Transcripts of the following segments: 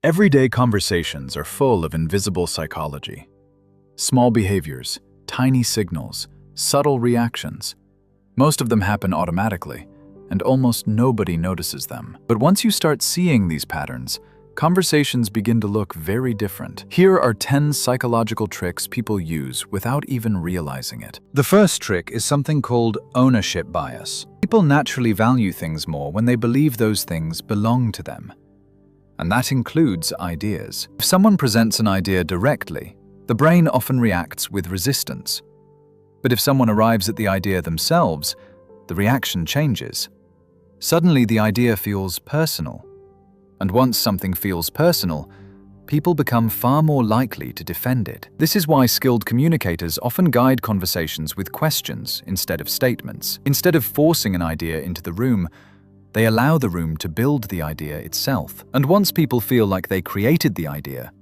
Everyday conversations are full of invisible psychology. Small behaviors, tiny signals, subtle reactions. Most of them happen automatically, and almost nobody notices them. But once you start seeing these patterns, conversations begin to look very different. Here are 10 psychological tricks people use without even realizing it. The first trick is something called ownership bias. People naturally value things more when they believe those things belong to them. And that includes ideas. If someone presents an idea directly, the brain often reacts with resistance. But if someone arrives at the idea themselves, the reaction changes. Suddenly, the idea feels personal. And once something feels personal, people become far more likely to defend it. This is why skilled communicators often guide conversations with questions instead of statements. Instead of forcing an idea into the room, they allow the room to build the idea itself. And once people feel like they created the idea,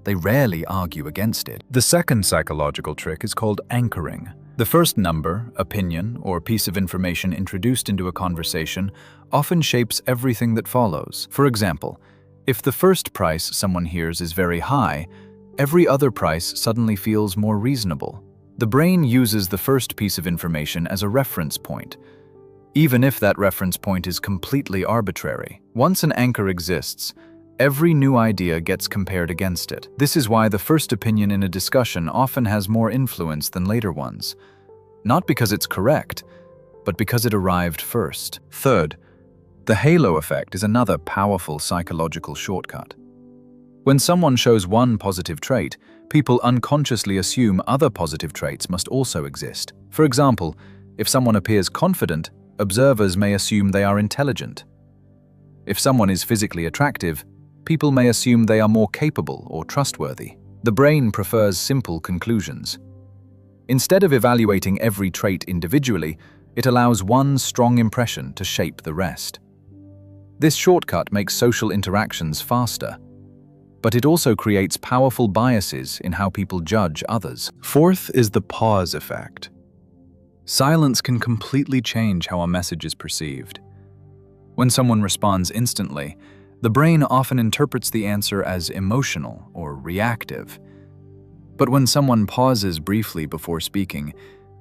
they rarely argue against it. The second psychological trick is called anchoring. The first number, opinion, or piece of information introduced into a conversation often shapes everything that follows. For example, if the first price someone hears is very high, every other price suddenly feels more reasonable. The brain uses the first piece of information as a reference point, even if that reference point is completely arbitrary. Once an anchor exists, every new idea gets compared against it. This is why the first opinion in a discussion often has more influence than later ones. Not because it's correct, but because it arrived first. Third, the halo effect is another powerful psychological shortcut. When someone shows one positive trait, people unconsciously assume other positive traits must also exist. For example, if someone appears confident, observers may assume they are intelligent. If someone is physically attractive, people may assume they are more capable or trustworthy. The brain prefers simple conclusions. Instead of evaluating every trait individually, it allows one strong impression to shape the rest. This shortcut makes social interactions faster, but it also creates powerful biases in how people judge others. Fourth is the pause effect. Silence can completely change how a message is perceived. When someone responds instantly, the brain often interprets the answer as emotional or reactive. But when someone pauses briefly before speaking,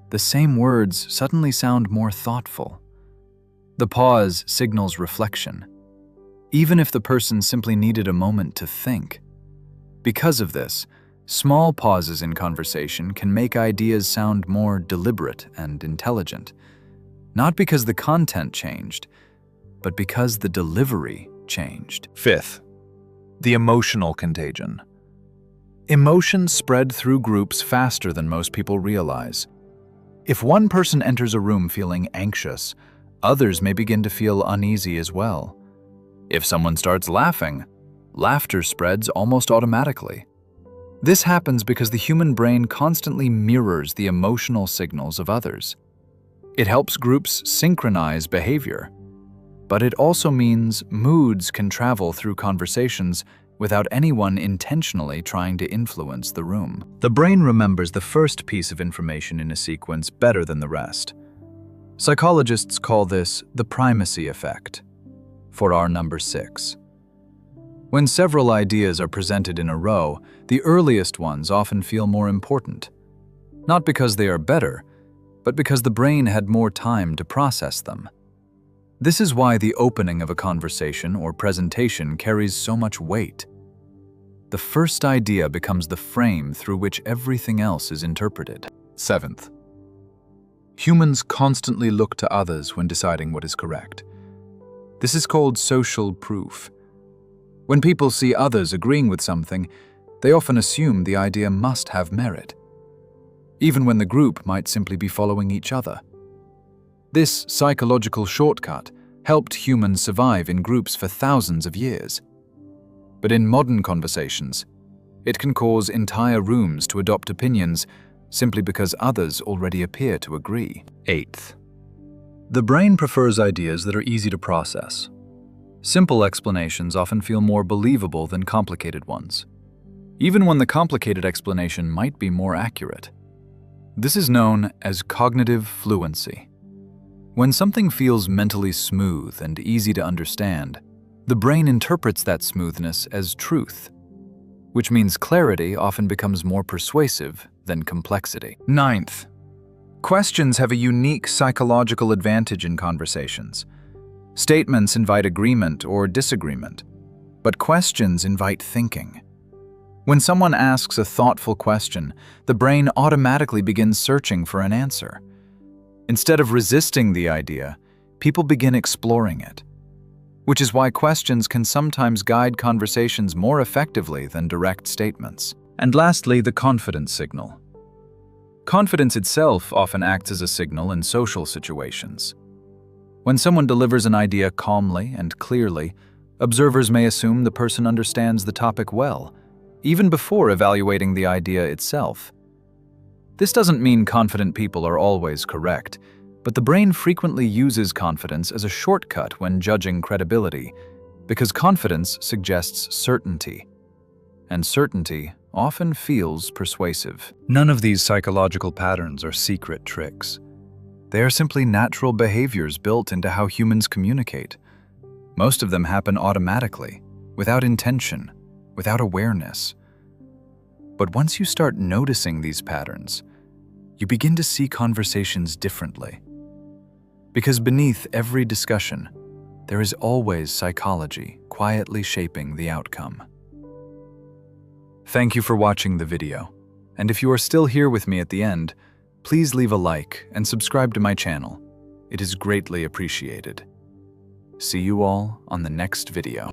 the same words suddenly sound more thoughtful. The pause signals reflection, even if the person simply needed a moment to think. Because of this, small pauses in conversation can make ideas sound more deliberate and intelligent, not because the content changed, but because the delivery changed. Fifth, the emotional contagion. Emotions spread through groups faster than most people realize. If one person enters a room feeling anxious, others may begin to feel uneasy as well. If someone starts laughing, laughter spreads almost automatically. This happens because the human brain constantly mirrors the emotional signals of others. It helps groups synchronize behavior, but it also means moods can travel through conversations without anyone intentionally trying to influence the room. The brain remembers the first piece of information in a sequence better than the rest. Psychologists call this the primacy effect. For our number 6. When several ideas are presented in a row, the earliest ones often feel more important. Not because they are better, but because the brain had more time to process them. This is why the opening of a conversation or presentation carries so much weight. The first idea becomes the frame through which everything else is interpreted. Seventh, humans constantly look to others when deciding what is correct. This is called social proof. When people see others agreeing with something, they often assume the idea must have merit, even when the group might simply be following each other. This psychological shortcut helped humans survive in groups for thousands of years. But in modern conversations, it can cause entire rooms to adopt opinions simply because others already appear to agree. Eighth, the brain prefers ideas that are easy to process. Simple explanations often feel more believable than complicated ones, even when the complicated explanation might be more accurate. This is known as cognitive fluency. When something feels mentally smooth and easy to understand, The brain interprets that smoothness as truth, which means clarity often becomes more persuasive than complexity. Ninth, questions have a unique psychological advantage in conversations. Statements invite agreement or disagreement, but questions invite thinking. When someone asks a thoughtful question, the brain automatically begins searching for an answer. Instead of resisting the idea, people begin exploring it, which is why questions can sometimes guide conversations more effectively than direct statements. And lastly, the confidence signal. Confidence itself often acts as a signal in social situations. When someone delivers an idea calmly and clearly, observers may assume the person understands the topic well, even before evaluating the idea itself. This doesn't mean confident people are always correct, but the brain frequently uses confidence as a shortcut when judging credibility, because confidence suggests certainty, and certainty often feels persuasive. None of these psychological patterns are secret tricks. They are simply natural behaviors built into how humans communicate. Most of them happen automatically, without intention, without awareness. But once you start noticing these patterns, you begin to see conversations differently. Because beneath every discussion, there is always psychology quietly shaping the outcome. Thank you for watching the video, and if you are still here with me at the end, please leave a like and subscribe to my channel. It is greatly appreciated. See you all on the next video.